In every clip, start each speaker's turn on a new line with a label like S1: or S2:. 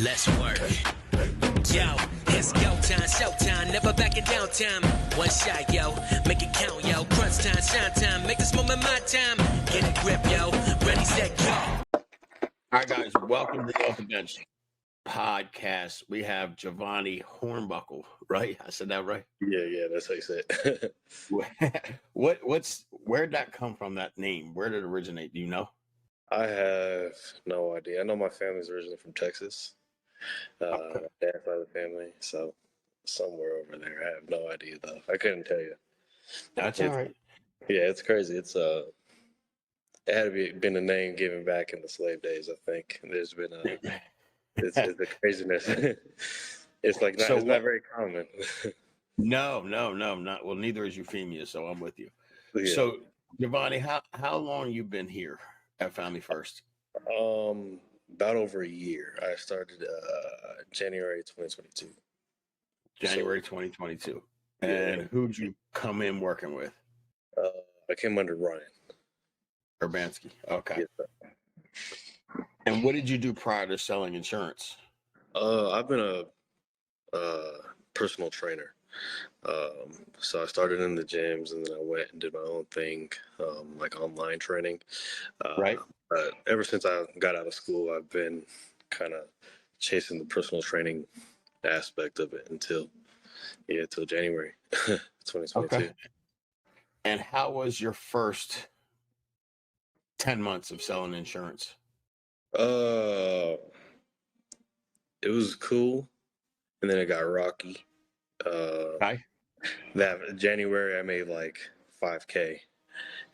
S1: Let's work. Yo, it's go time, showtime, never backing down time. One shot, yo, make it count, yo. Crunch time, shine time, make this moment my time. Get a grip, yo. Ready, set, go.
S2: All right, guys, welcome to the Off the Bench podcast. We have Jevoni Hombuckle, right? I said that right?
S3: Yeah, that's how you say it.
S2: Where'd that come from, that name? Where did it originate? Do you know?
S3: I have no idea. I know my family's originally from Texas.
S2: Okay.
S3: My dad's side of the family, so somewhere over there. I have no idea though. I couldn't tell you.
S2: That's all right.
S3: Yeah, it's crazy. It had to been a name given back in the slave days. I think there's been it's a craziness. It's like it's not very common.
S2: No, not well. Neither is Euphemia, so I'm with you.
S3: Yeah.
S2: So, Jevoni, how long you been here at Family First?
S3: About over a year. I started January 2022.
S2: January 2022.
S3: Yeah.
S2: And who'd you come in working with?
S3: I came under Ryan
S2: Urbanski. Okay.
S3: Yes, sir.
S2: And what did you do prior to selling insurance?
S3: I've been a personal trainer. So I started in the gyms, and then I went and did my own thing, like online training.
S2: Right.
S3: But ever since I got out of school, I've been kind of chasing the personal training aspect of it until January 2022.
S2: Okay. And how was your first 10 months of selling insurance?
S3: It was cool, and then it got rocky.
S2: Okay.
S3: That January I made like $5,000,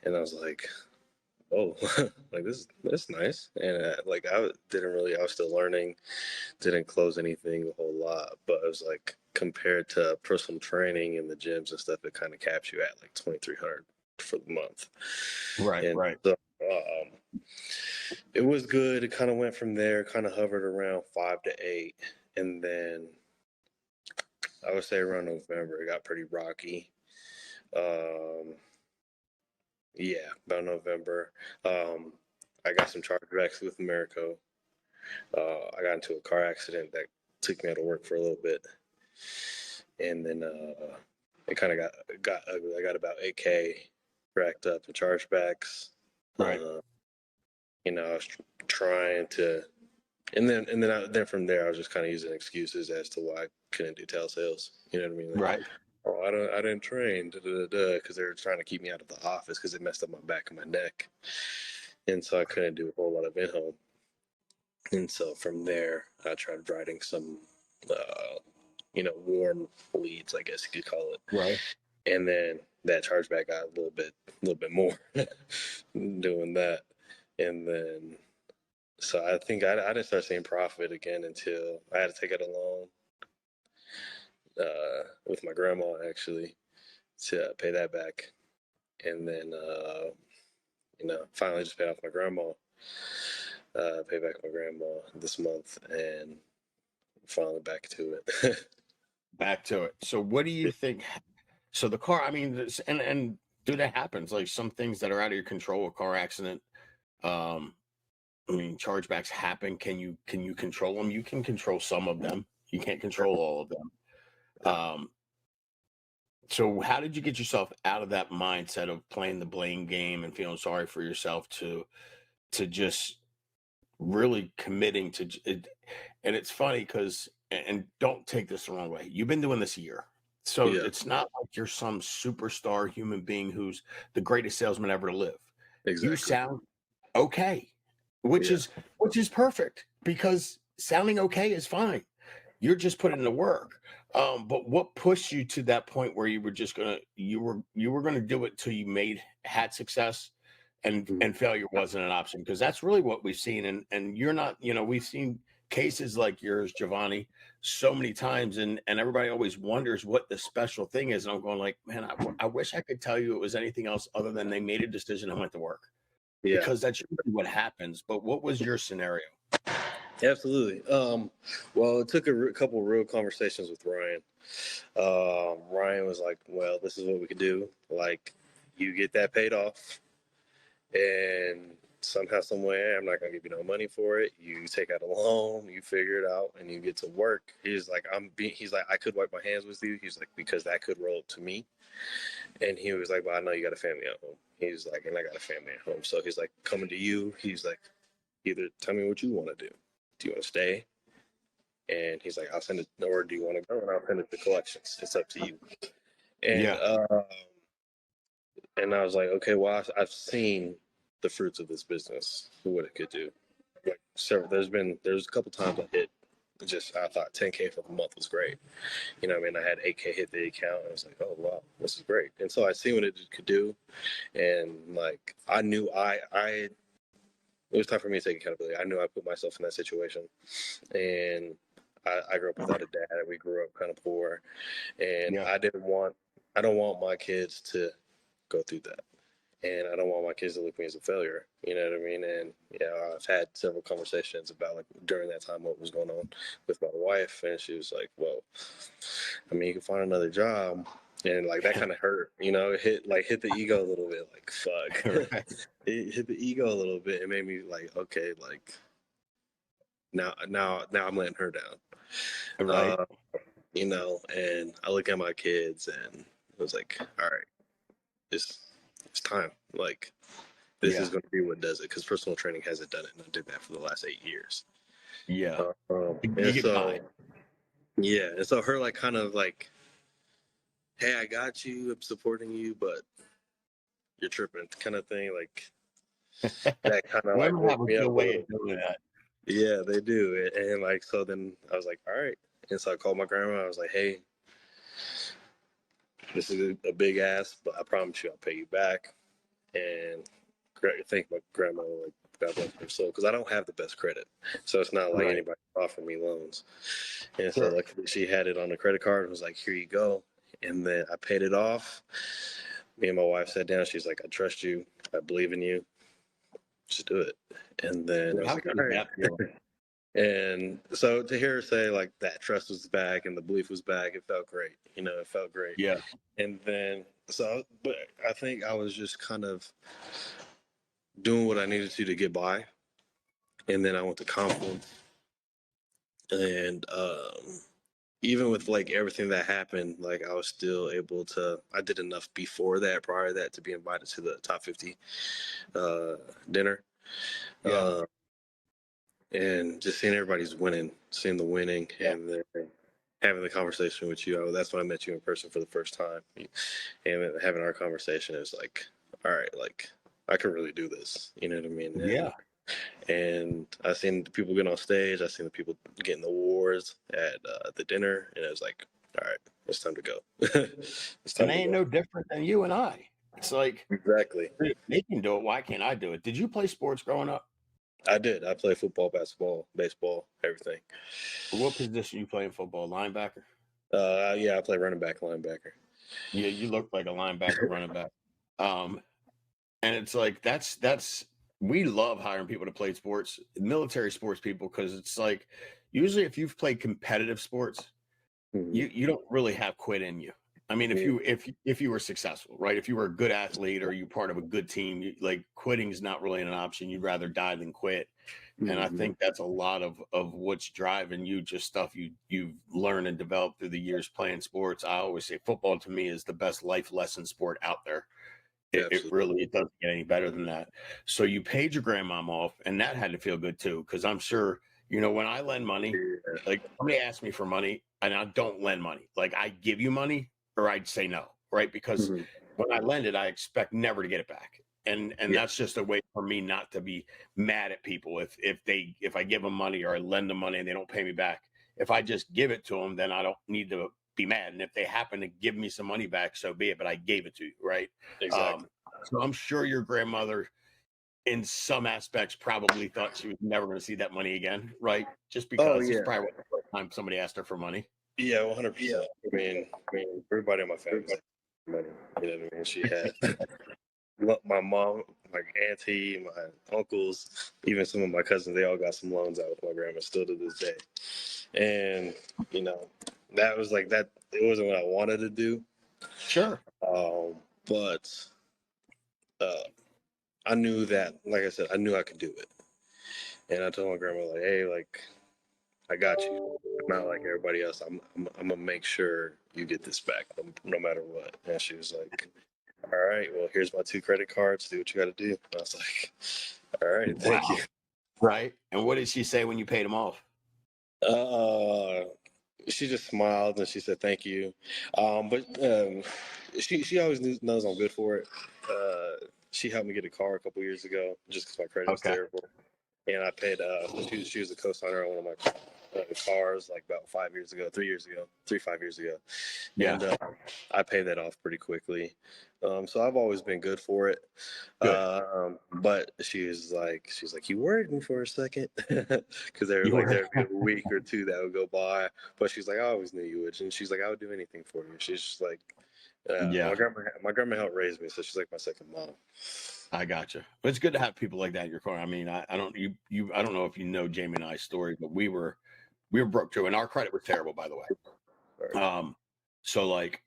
S3: and I was like, oh, like that's nice. And I was still learning, didn't close anything a whole lot, but it was like compared to personal training and the gyms and stuff, it kind of caps you at like $2,300 for the month.
S2: Right.
S3: So it was good. It kind of went from there, kind of hovered around 5 to 8, and then I would say around November it got pretty rocky. Yeah, about November. I got some chargebacks with Americo. I got into a car accident that took me out of work for a little bit, and then it kind of got ugly. I got about $8,000 racked up in chargebacks.
S2: Right.
S3: I was trying to, and then from there I was just kind of using excuses as to why I couldn't do telesales. You know what I mean? Like,
S2: Right.
S3: oh, I didn't train, because they were trying to keep me out of the office because it messed up my back and my neck, and so I couldn't do a whole lot of in-home. And so from there, I tried writing some, warm leads, I guess you could call it.
S2: Right.
S3: And then that chargeback got a little bit more doing that, and then so I think I didn't start seeing profit again until I had to take out a loan with my grandma actually to pay that back, and then finally just pay off my grandma, pay back my grandma this month, and finally back to it.
S2: Back to it. So what do you think? So the car, I mean, and dude, that happens. Like some things that are out of your control, a car accident. I mean, chargebacks happen. Can you control them? You can control some of them. You can't control all of them. So how did you get yourself out of that mindset of playing the blame game and feeling sorry for yourself to just really committing to it? And it's funny because, and don't take this the wrong way, you've been doing this a year. So
S3: Yeah.
S2: It's not like you're some superstar human being who's the greatest salesman ever to live.
S3: Exactly.
S2: You sound okay, which is perfect, because sounding okay is fine. You're just putting in the work. But what pushed you to that point where you were just gonna do it till you had success, and failure wasn't an option? Because that's really what we've seen. And you're not, we've seen cases like yours, Jevoni, so many times, and everybody always wonders what the special thing is. And I'm going like, man, I wish I could tell you it was anything else other than they made a decision and went to work.
S3: Yeah.
S2: Because that's usually what happens. But what was your scenario?
S3: Absolutely. Well, it took a couple real conversations with Ryan. Ryan was like, well, this is what we could do. Like, you get that paid off, and somehow, some way, I'm not gonna give you no money for it. You take out a loan, you figure it out, and you get to work. He's like, he's like, I could wipe my hands with you. He's like, because that could roll up to me. And he was like, well, I know you got a family at home. He's like, and I got a family at home. So he's like, coming to you. He's like, either tell me what you want to do. Do you want to stay? And he's like, I'll send it, or do you want to go? And I'll send it to collections. It's up to you. And and I was like, okay, well, I've seen the fruits of this business, what it could do. Like there's a couple times I hit I thought 10K for the month was great. You know what I mean? I had 8K hit the account. And I was like, oh, wow, this is great. And so I see what it could do. And like, I knew it was time for me to take accountability. I knew I put myself in that situation. And I grew up without a dad. We grew up kind of poor. And I don't want my kids to go through that. And I don't want my kids to look at me as a failure. You know what I mean? And I've had several conversations about like during that time what was going on with my wife, and she was like, "Well, I mean, you can find another job," and like that kind of hurt. It hit the ego a little bit. Like fuck, it hit the ego a little bit. It made me like, okay, like now I'm letting her down,
S2: right?
S3: And I look at my kids, and it was like, all right, it's time. Like, this is going to be what does it, because personal training hasn't done it, and I did that for the last 8 years.
S2: Yeah.
S3: And so, and so her like kind of like, hey, I got you, I'm supporting you, but you're tripping, kind of thing. Like that kind of like
S2: Women have
S3: woke
S2: a
S3: me up
S2: good
S3: a
S2: way
S3: little
S2: of doing that.
S3: Yeah, they do. And like, so then I was like, all right. And so I called my grandma. I was like, hey, this is a big ask, but I promise you I'll pay you back. And thank my grandma, like, God bless her soul, because I don't have the best credit. So it's not like anybody offered me loans. And so luckily she had it on the credit card and was like, here you go. And then I paid it off. Me and my wife sat down. She's like, I trust you. I believe in you. Just do it. And then I was like, all right. And so to hear her say like that trust was back and the belief was back, it felt great. It felt great.
S2: Yeah.
S3: And then, but I think I was just kind of doing what I needed to get by. And then I went to conference, and even with like everything that happened, like I was still able to, I did enough prior to that to be invited to the top 50 dinner. And just seeing everybody's winning, seeing the winning, and then having the conversation with you. That's when I met you in person for the first time. And having our conversation, it was like, all right, like I can really do this. You know what I mean? And I seen the people get on stage. I seen the people getting the awards at the dinner, and it was like, all right, it's time to go. It's time
S2: And they ain't no different than you and I. It's like,
S3: exactly.
S2: They can do it. Why can't I do it? Did you play sports growing up?
S3: I did. I played football, basketball, baseball, everything.
S2: What position you play in football? Linebacker?
S3: I play running back, linebacker.
S2: Yeah, you look like a linebacker, running back. And it's like that's we love hiring people to play sports, military sports people, because it's like usually if you've played competitive sports, you don't really have quit in you. I mean, if you were successful, right? If you were a good athlete or you're part of a good team, like quitting is not really an option. You'd rather die than quit. And I think that's a lot of what's driving you, just stuff you've learned and developed through the years playing sports. I always say football to me is the best life lesson sport out there. It really doesn't get any better than that. So you paid your grandmom off, and that had to feel good too, because I'm sure, when I lend money, like somebody asks me for money and I don't lend money, like I give you money or I'd say no, right? Because when I lend it, I expect never to get it back. And that's just a way for me not to be mad at people if I give them money or I lend them money and they don't pay me back. If I just give it to them, then I don't need to be mad. And if they happen to give me some money back, so be it. But I gave it to you, right?
S3: Exactly.
S2: So I'm sure your grandmother, in some aspects, probably thought she was never going to see that money again, right? Just because it's probably the first time somebody asked her for money.
S3: Yeah, 100%. I mean, everybody in my family had money. You know what I mean? She had my mom, my auntie, my uncles, even some of my cousins. They all got some loans out with my grandma still to this day. And that was like that. It wasn't what I wanted to do.
S2: Sure.
S3: But I knew that, like I said, I knew I could do it. And I told my grandma, like, hey, like, I got you. I'm not like everybody else. I'm gonna make sure you get this back, no matter what. And she was like, all right, well, here's my 2 credit cards. Do what you got to do. I was like, all right, thank you.
S2: Wow. Right. And what did she say when you paid them off?
S3: Uh, she just smiled and she said thank you. But she always knows I'm good for it. She helped me get a car a couple years ago just because my credit was
S2: Okay.
S3: terrible. And I paid. She was a co-signer on one of my cars like about 5 years ago, 5 years ago,
S2: Yeah.
S3: and I paid that off pretty quickly. So I've always been good for it.
S2: Good.
S3: But she's like, you worried me for a second, because there
S2: You
S3: like
S2: were
S3: there'd be a week or two that would go by. But she's like, I always knew you would, and she's like, I would do anything for you. She's just like,
S2: yeah.
S3: my grandma helped raise me, so she's like my second mom.
S2: I gotcha. But it's good to have people like that in your car. I mean, I don't I don't know if you know Jamie and I's story, but we were broke too, and our credit was terrible, by the way. So like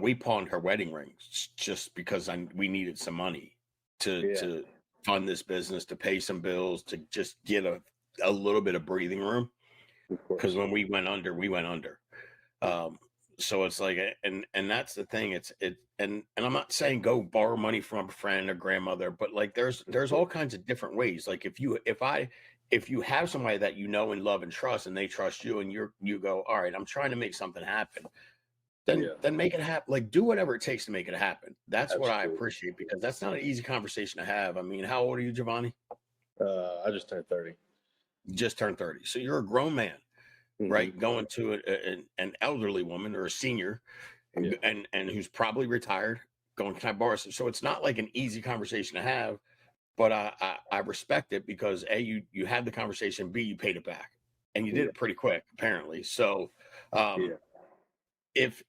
S2: we pawned her wedding rings just because we needed some money to fund this business, to pay some bills, to just get a little bit of breathing room. Because when we went under, we went under. So it's like, and that's the thing. And I'm not saying go borrow money from a friend or grandmother, but like there's all kinds of different ways. Like if you have somebody that you know and love and trust, and they trust you, and you go, all right, I'm trying to make something happen. Then make it happen. Like do whatever it takes to make it happen. That's
S3: Absolutely.
S2: what I appreciate, because that's not an easy conversation to have. I mean, how old are you, Jevoni?
S3: I just turned 30.
S2: You just turned 30. So you're a grown man.
S3: Mm-hmm.
S2: Right, going to an elderly woman or a senior, and who's probably retired, going, can I borrow some? So it's not like an easy conversation to have, but I respect it, because A, you had the conversation, B, you paid it back, and you did it pretty quick, apparently. So if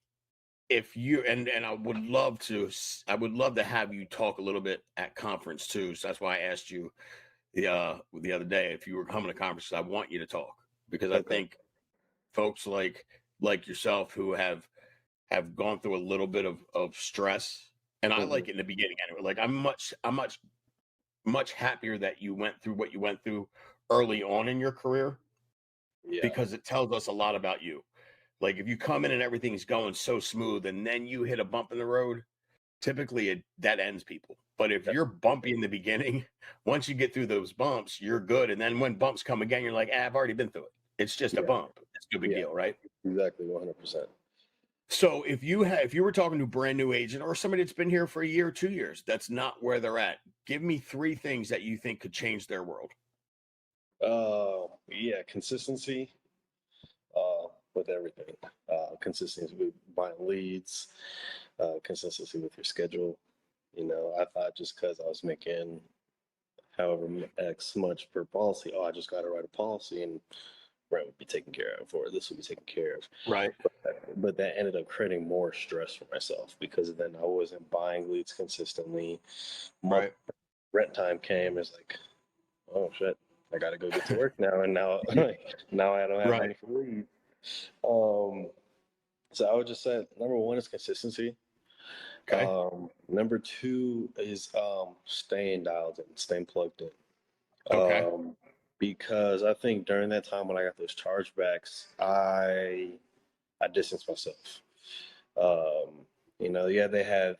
S2: you and I would love to have you talk a little bit at conference too. So that's why I asked you the other day if you were coming to conferences. I want you to talk, because I think folks like yourself who have gone through a little bit of stress, and I like it in the beginning anyway. Like I'm much happier that you went through what you went through early on in your career, because it tells us a lot about you. Like if you come in and everything's going so smooth, and then you hit a bump in the road, typically that ends people. But if you're bumpy in the beginning, once you get through those bumps, you're good. And then when bumps come again, you're like, I've already been through it. It's just a bump. It's no big deal, right?
S3: Exactly, 100%.
S2: So if you were talking to a brand new agent or somebody that's been here for a year, 2 years, that's not where they're at, give me 3 things that you think could change their world.
S3: Consistency with everything. Consistency with buying leads, consistency with your schedule. You know, I thought just because I was making however X much per policy, I just got to write a policy and rent would be taken care of, or this would be taken care of.
S2: Right.
S3: But that ended up creating more stress for myself, because then I wasn't buying leads consistently.
S2: Right.
S3: Rent time came. It's like, oh shit, I got to go get to work now. And now, now I don't have money for leads. So I would just say number 1 is consistency.
S2: Okay.
S3: Number 2 is staying dialed in, staying plugged in.
S2: Okay.
S3: Because I think during that time when I got those chargebacks, I distanced myself. They have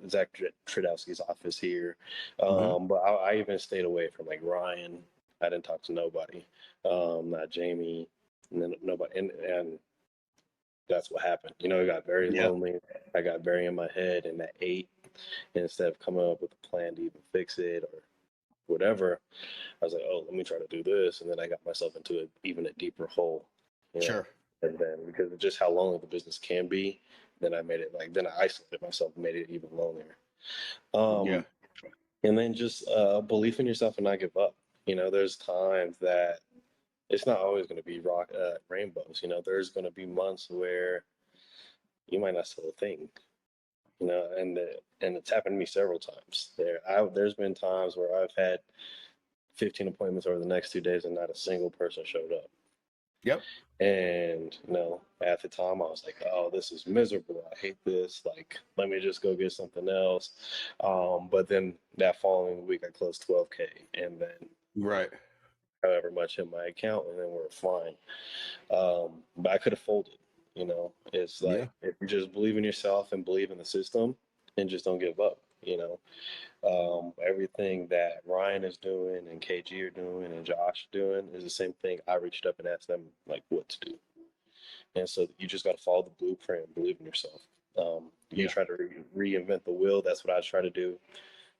S3: Zach Tredowski's office here, but I even stayed away from like Ryan. I didn't talk to nobody, not Jamie, and then nobody, and that's what happened. You know, it got very lonely. I got very in my head, and at 8, and instead of coming up with a plan to even fix it or whatever, I was like, oh, let me try to do this, and then I got myself into even a deeper hole.
S2: Sure.
S3: And then because of just how lonely the business can be, then I isolated myself and made it even lonelier. And then just belief in yourself and not give up. You know, there's times that it's not always going to be rainbows. You know, there's going to be months where you might not sell a thing. You know, and it's happened to me several times. There's been times where I've had 15 appointments over the next 2 days and not a single person showed up.
S2: Yep.
S3: And, at the time I was like, oh, this is miserable. I hate this. Like, let me just go get something else. But then that following week I closed 12K and then
S2: Right.
S3: however much in my account, and then we're fine. But I could have folded, It's
S2: Yeah.
S3: like if you just believe in yourself and believe in the system and just don't give up. Everything that Ryan is doing and KG are doing and Josh doing is the same thing. I reached up and asked them like what to do. And so you just got to follow the blueprint and believe in yourself. You
S2: Yeah.
S3: try to reinvent the wheel. That's what I try to do.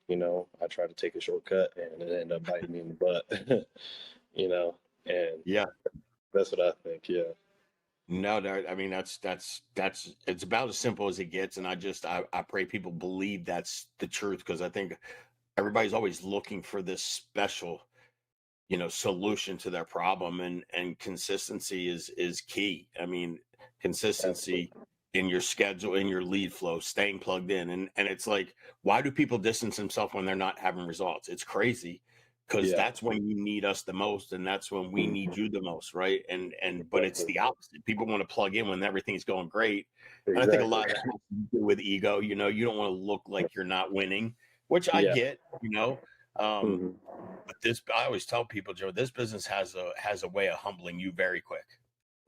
S3: I try to take a shortcut and it ended up biting me in the butt, you know, and
S2: Yeah.
S3: that's what I think. Yeah.
S2: No, I mean that's it's about as simple as it gets, and I pray people believe that's the truth, because I think everybody's always looking for this special, solution to their problem, and consistency is key. I mean, consistency
S3: Absolutely.
S2: in your schedule, in your lead flow, staying plugged in, and it's like, why do people distance themselves when they're not having results? It's crazy, because
S3: Yeah.
S2: that's when you need us the most, and that's when we need you the most, right? And but it's
S3: Exactly.
S2: the opposite. People want to plug in when everything's going great, and I think a
S3: Exactly.
S2: lot of that has to do with ego. You don't want to look like you're not winning, which I
S3: Yeah.
S2: get. Um,
S3: Hmm.
S2: but I always tell people, Joe, this business has a way of humbling you very quick.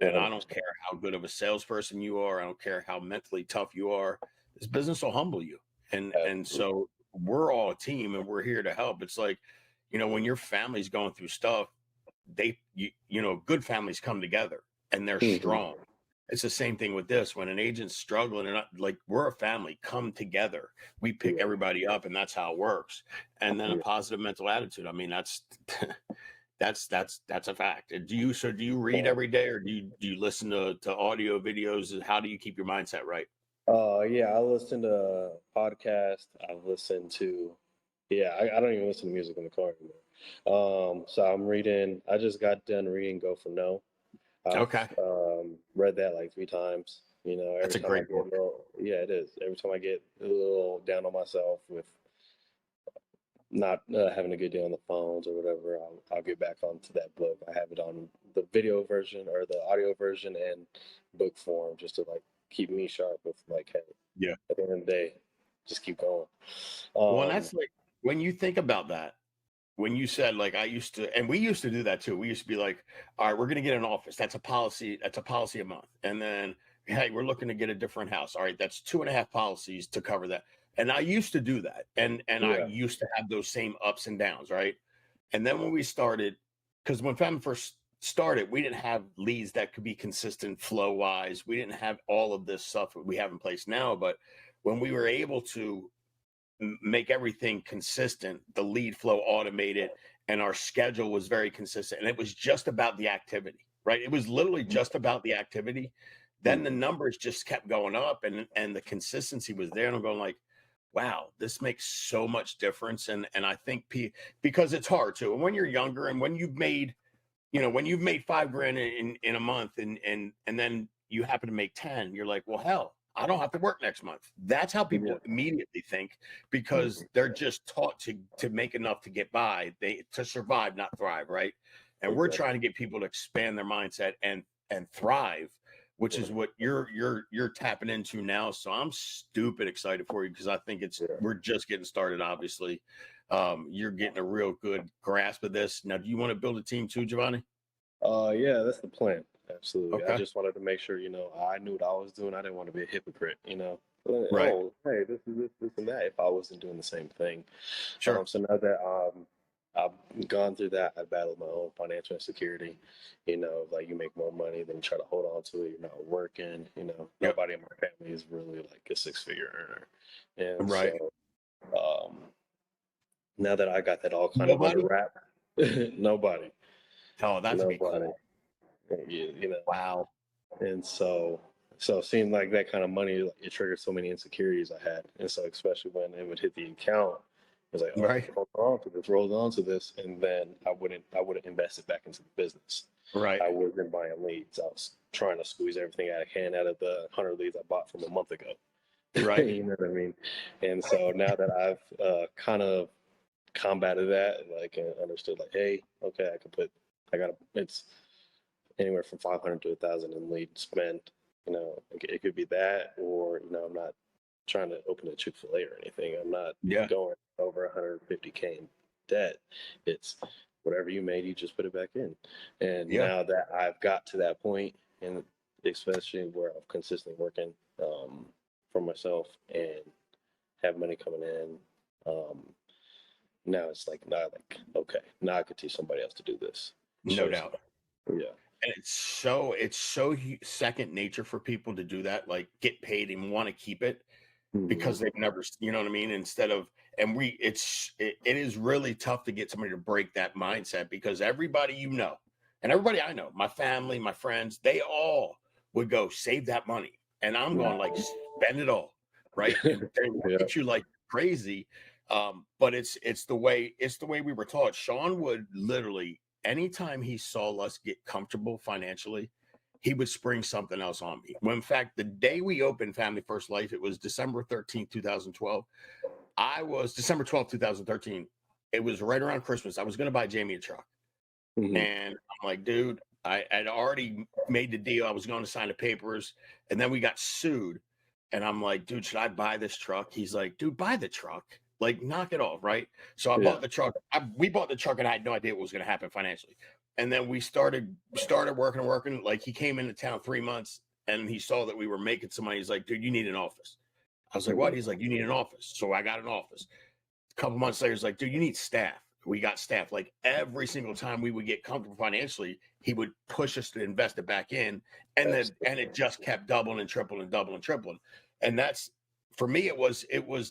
S2: And I don't
S3: 100%.
S2: care how good of a salesperson you are. I don't care how mentally tough you are. This business will humble you. And
S3: Absolutely.
S2: so we're all a team, and we're here to help. It's like, when your family's going through stuff, good families come together and they're
S3: Hmm.
S2: strong. It's the same thing with this. When an agent's struggling, and like, we're a family, come together. We pick
S3: Yeah.
S2: everybody up, and that's how it works. And then a
S3: Yeah.
S2: positive mental attitude. I mean, that's that's a fact. Do you read
S3: Uh,
S2: every day, or do you listen to audio videos? How do you keep your mindset right?
S3: yeah, I listen to podcasts. I've listened to, yeah, I don't even listen to music in the car anymore. So I'm reading, I just got done reading Go for No. I've
S2: Okay,
S3: read that like 3 times.
S2: that's
S3: Every
S2: a
S3: time I
S2: great
S3: get a
S2: book.
S3: little, yeah, it is. Every time I get a little down on myself with not having a good day on the phones or whatever, I'll get back onto that book. I have it on the video version or the audio version and book form just to like keep me sharp with like, hey,
S2: Yeah.
S3: at the end of the day, just keep going.
S2: Well, and
S3: Um,
S2: that's like, when you think about that, when you said, like, I used to, and we used to do that too. We used to be like, all right, we're going to get an office. That's a policy. That's a policy a month. And then, hey, we're looking to get a different house. All right, that's 2.5 policies to cover that. And I used to do that. And I
S3: yeah,
S2: used to have those same ups and downs, right? And then when we started, because when family first started, we didn't have leads that could be consistent flow wise. We didn't have all of this stuff that we have in place now. But when we were able to make everything consistent, the lead flow automated, and our schedule was very consistent. And it was just about the activity, right? It was literally just about the activity. Then the
S3: mhm,
S2: numbers just kept going up, and the consistency was there. And I'm going like, wow, this makes so much difference. And I think because it's hard too. And when you're younger, and when you've made 5 grand in a month, and then you happen to make 10, you're like, well, hell, I don't have to work next month. That's how
S3: yeah,
S2: people immediately think, because
S3: mhm,
S2: they're just taught to make enough to get by, to survive, not thrive, right? And we're
S3: exactly.
S2: trying to get people to expand their mindset and thrive, which is
S3: Right.
S2: what you're tapping into now. So I'm stupid excited for you, because I think
S3: Yeah.
S2: we're just getting started, obviously. You're getting a real good grasp of this. Now, do you want to build a team too, Giovanni?
S3: Yeah, that's the plan. Absolutely. I
S2: Okay.
S3: just wanted to make sure, I knew what I was doing. I didn't want to be a hypocrite. Like,
S2: Right.
S3: oh, hey, this is this and that if I wasn't doing the same thing.
S2: Sure.
S3: So now that I've gone through that, I battled my own financial insecurity, like you make more money than you try to hold on to it, you're not working,
S2: Yep.
S3: nobody in my family is really like a 6-figure earner. And
S2: Right.
S3: so um now that I got that all kind of under
S2: Nobody?
S3: wrap, nobody,
S2: Oh, that's be
S3: nobody.
S2: cool.
S3: You know,
S2: Wow.
S3: and so seeing like that kind of money, like, it triggered so many insecurities I had, and so especially when it would hit the account, it was like, oh,
S2: Right.
S3: hold on to this, roll on to this, and then I wouldn't invest it back into the business.
S2: Right.
S3: I wasn't buying leads. I was trying to squeeze everything I can out of the 100 leads I bought from a month ago.
S2: Right.
S3: You know what I mean? And so now that I've kind of combated that, like, and understood, like, hey, okay, I got it's anywhere from 500 to 1,000 in lead spend. You know, it could be that, or you know, I'm not trying to open a Chick-fil-A or anything. I'm not going over 150K in debt. It's whatever you made, you just put it back in. And now that I've got to that point, and especially where I'm consistently working for myself and have money coming in, now it's like, okay, now I could teach somebody else to do this.
S2: No doubt.
S3: Yeah.
S2: And it's so second nature for people to do that, like get paid and want to keep it because they've never, you know what I mean? Instead of, and it is really tough to get somebody to break that mindset, because everybody, you know, and everybody I know, my family, my friends, they all would go save that money. And I'm going like, spend it all. Right. And they look at you like crazy. But it's the way we were taught. Sean would literally, anytime he saw us get comfortable financially, he would spring something else on me. When in fact, the day we opened Family First Life, it was December 13th, 2012. I was December 12th, 2013. It was right around Christmas. I was going to buy Jamie a truck. And I'm like, dude, I had already made the deal. I was going to sign the papers, and then we got sued. And I'm like, dude, should I buy this truck? He's like, dude, buy the truck. Like, knock it off, right? So I bought the truck. We bought the truck, and I had no idea what was going to happen financially. And then we started working. Like, he came into town 3 months, and he saw that we were making some money. He's like, dude, you need an office. I was like, what? He's like, you need an office. So I got an office. A couple months later, he's like, dude, you need staff. We got staff. Like, every single time we would get comfortable financially, he would push us to invest it back in. And then, and it just kept doubling and tripling and doubling and tripling. And that's, for me, it was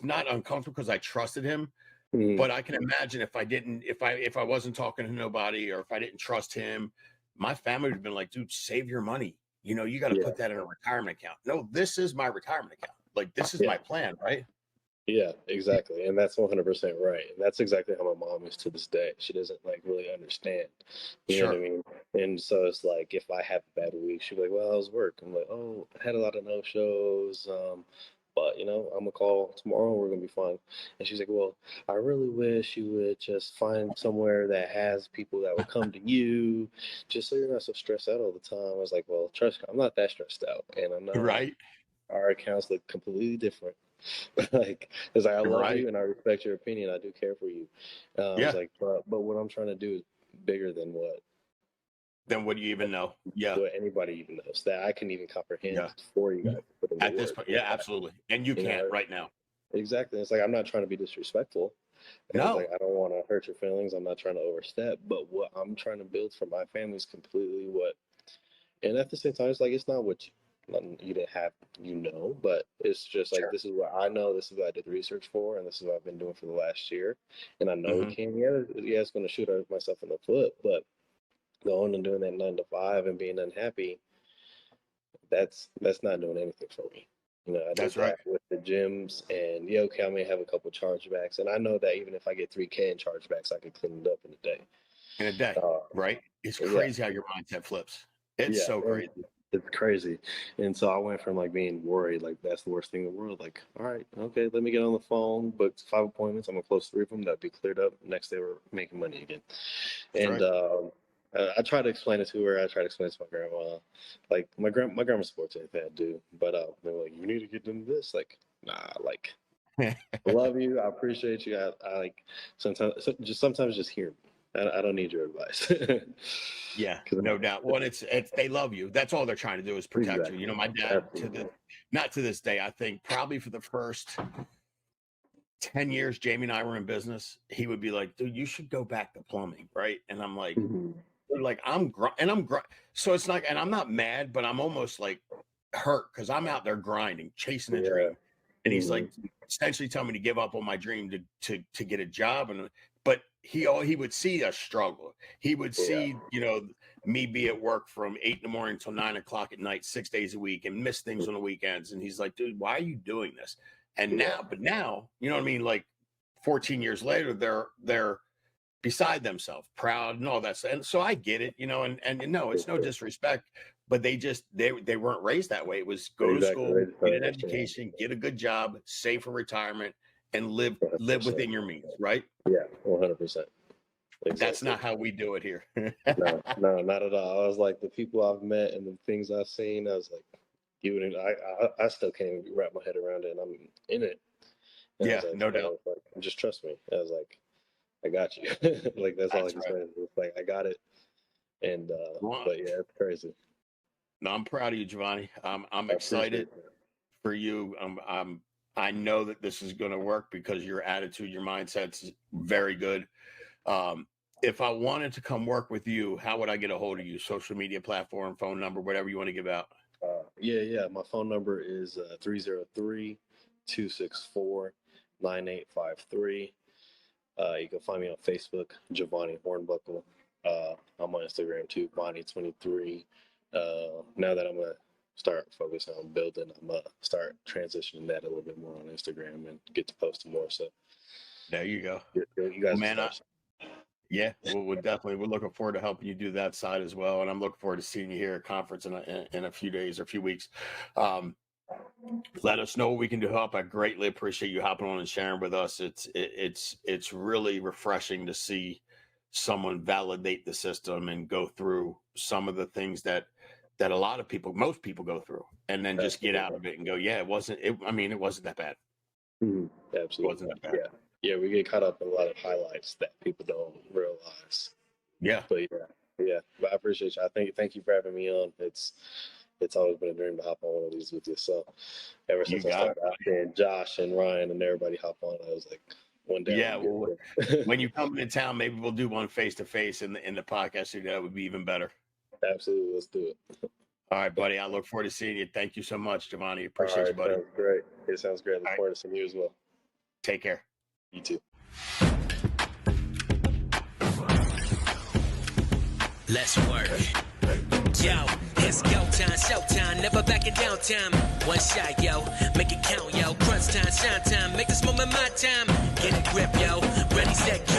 S2: not uncomfortable because I trusted him. But I can imagine if I wasn't talking to nobody, or if I didn't trust him, my family would have been like, dude, save your money. You know, you got to put that in a retirement account. No, this is my retirement account. Like, this is my plan, right?
S3: Yeah, exactly. And that's 100% right. And that's exactly how my mom is to this day. She doesn't like really understand. You know what I mean? And so it's like, if I have a bad week, she'll be like, well, how's work? I'm like, oh, I had a lot of no-shows. But, you know, I'm going to call tomorrow. We're going to be fine. And she's like, well, I really wish you would just find somewhere that has people that will come to you, just so you're not so stressed out all the time. I was like, well, trust me, I'm not that stressed out. And I'm not.
S2: Right.
S3: Our accounts look completely different. Like, it's like, I love you and I respect your opinion. I do care for you. I was like, but what I'm trying to do is bigger than what.
S2: Then what do you even know?
S3: What anybody even knows that I can even comprehend for you guys.
S2: At this point, absolutely. And you can't right now.
S3: Exactly. It's like, I'm not trying to be disrespectful. No. Like, I don't want to hurt your feelings. I'm not trying to overstep. But what I'm trying to build for my family is completely what. And at the same time, it's like, it's not what you didn't have, but it's just like, this is what I know, this is what I did the research for, and this is what I've been doing for the last year. And I know it can, it's going to shoot myself in the foot, but going and doing that 9 to 5 and being unhappy, that's not doing anything for me. You know, I did that with the gyms, and okay, I may have a couple chargebacks, and I know that even if I get 3K in chargebacks, I can clean it up in a day.
S2: Right? It's crazy how your mindset flips. It's so crazy.
S3: It's crazy. And so I went from like being worried, like that's the worst thing in the world. Like, all right, okay, let me get on the phone, booked 5 appointments. I'm gonna close 3 of them. That'd be cleared up. Next day we're making money again. And I try to explain it to her. I try to explain it to my grandma. Like, my grandma supports anything I do. But they're like, you need to get into this. Like, nah, like, I love you. I appreciate you. I like, sometimes just hear me. I don't need your advice.
S2: Yeah, no doubt. Well, it's they love you. That's all they're trying to do is protect you. You know, my dad, not to this day, I think probably for the first 10 years Jamie and I were in business, he would be like, dude, you should go back to plumbing, right? And I'm like, so it's like, and I'm not mad, but I'm almost like hurt because I'm out there grinding, chasing a dream. And he's like essentially telling me to give up on my dream to get a job. But he would see us struggle. He would see, me be at work from 8 in the morning till 9 o'clock at night, 6 days a week, and miss things on the weekends. And he's like, dude, why are you doing this? And now, you know what I mean? Like 14 years later, they're beside themselves, proud and all that stuff. And so I get it, and no, it's no disrespect, but they weren't raised that way. It was go to school, get an education, get a good job, save for retirement, and live within your means, right?
S3: Yeah, 100%.
S2: That's not how we do it here.
S3: No, no, not at all. I was like, the people I've met and the things I've seen, I was like, even I still can't even wrap my head around it, and I'm in it. And I
S2: Yeah,
S3: was like,
S2: no doubt.
S3: like, just trust me. I was like, I got you. Like that's all I can say. It's like I got it. And but yeah, it's crazy.
S2: No, I'm proud of you, Jevoni. I'm
S3: I
S2: excited
S3: appreciate that.
S2: for you. I know that this is going to work because your attitude, your mindset's very good. If I wanted to come work with you, how would I get a hold of you? Social media platform, phone number, whatever you want to give out.
S3: Yeah. My phone number is 303-264-9853. You can find me on Facebook, Jevoni Hombuckle. I'm on Instagram too, Bonnie23. Now that I'm gonna start focusing on building, I'm gonna start transitioning that a little bit more on Instagram and get to post more. So
S2: There you go.
S3: you guys,
S2: Man, yeah, we're looking forward to helping you do that side as well, and I'm looking forward to seeing you here at conference in a few days or a few weeks. Let us know what we can do to help. I greatly appreciate you hopping on and sharing with us. It's really refreshing to see someone validate the system and go through some of the things that a lot of people, most people go through, and then just get out of it and go, yeah, it wasn't that bad.
S3: Mm-hmm. Absolutely.
S2: It wasn't that bad.
S3: Yeah, we get caught up in a lot of highlights that people don't realize.
S2: Yeah.
S3: But yeah. But I appreciate you. Thank you for having me on. It's always been a dream to hop on one of these with you. So ever since I started out seeing Josh and Ryan and everybody hop on, I was like, one day.
S2: Yeah, well, when you come into town, maybe we'll do one face to face in the podcast studio. That would be even better.
S3: Absolutely, let's do it.
S2: All right, buddy. I look forward to seeing you. Thank you so much, Jevoni. Appreciate you, buddy.
S3: Sounds great. It sounds great. Look forward to seeing you as well.
S2: Take care.
S3: You too.
S1: Let's work. Yo, it's go time, showtime, never backing down time. One shot, yo, make it count, yo. Crunch time, shine time, make this moment my time. Get a grip, yo. Ready, set,